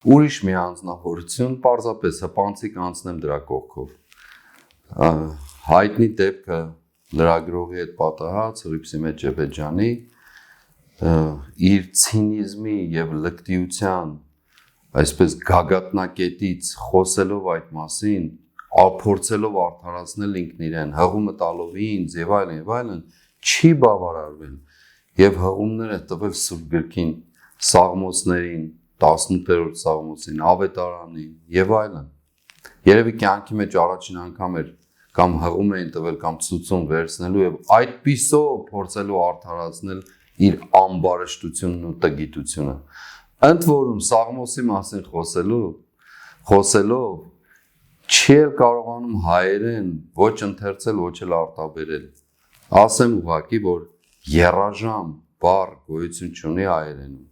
ուրիշ մի անձնավորություն, պարզապես հպանցիկ անցնեմ դրա կողքով։ Հայտնի դեպքը լրագրողի հետ պատահած Հռիփսիմետ Ջեբեջյանի իր ցինիզմի եւ լկտիության այսպես գագաթնակետից խոսելով այդ մասին, փորձելով արդարացնել ինքն իրեն, հղումը տալով ինձ եւ այլն, չի բավարարվել եւ հղումներ է տվել Սուրբ Գրքին, Սաղմոսներին, 18-րդ Սաղմոսին, Ավետարանին եւ այլն։ Երևի կյանքի մեջ առաջին անգամ էր կամ հղում էին տվել կամ ցուցում վերցնելու եւ այդպիսով փորձելու արդարացնել իր ամբարշտությունն ու տգիտությունը։ Ընդ որում Սաղմոսի մասին խոսելով չի կարողանում հայերեն ոչ ընթերցել, ոչ էլ արտաբերել։ Ասեմ ուղղակի, որ եռաժամ բառ գոյություն չունի հայերենում։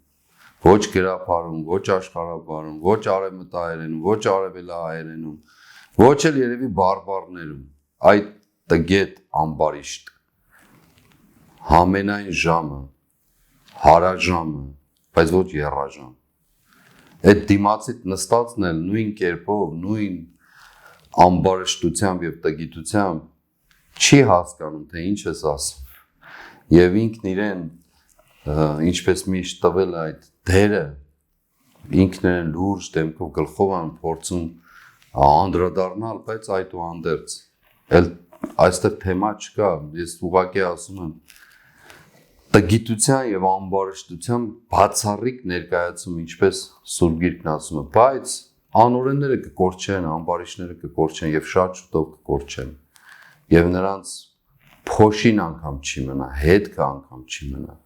Ոչ գրաբարում, ոչ աշխարհաբարում, ոչ արևմտահայերենում, ոչ արևելահայերենում, ոչ էլ երևի բարբառներում։ Այդ տգետ ամբարիշտ համենայն ժամը, հարաժամը, բայց ոչ եռաժամ։ Այդ դիմացիդ նստածն էլ նույն կերպով, նույն ամբարշտությամբ եւ տգիտությամբ չի հասկանում, թե ինչ ես ասում։ Եվ ինքն իրեն, ինչպես միշտ տվել այդ դերը, ինքն իրեն լուրջ դեմքով գլխով են փորձում անդրադառնալ, բայց այդուհանդերձ այստեղ թեմա չկա, ես ուղղակի ասում եմ տգիտության եւ ամբարշտության բացառիկ ներկայացում, ինչպես Սուրբ Գիրքն ասում է, բայց անօրենները կկորչեն, ամբարիշները կկորչեն եւ շատ շուտով կկորչեն եւ նրանց փոշին անգամ չի մնա, հետքը անգամ չի մնա։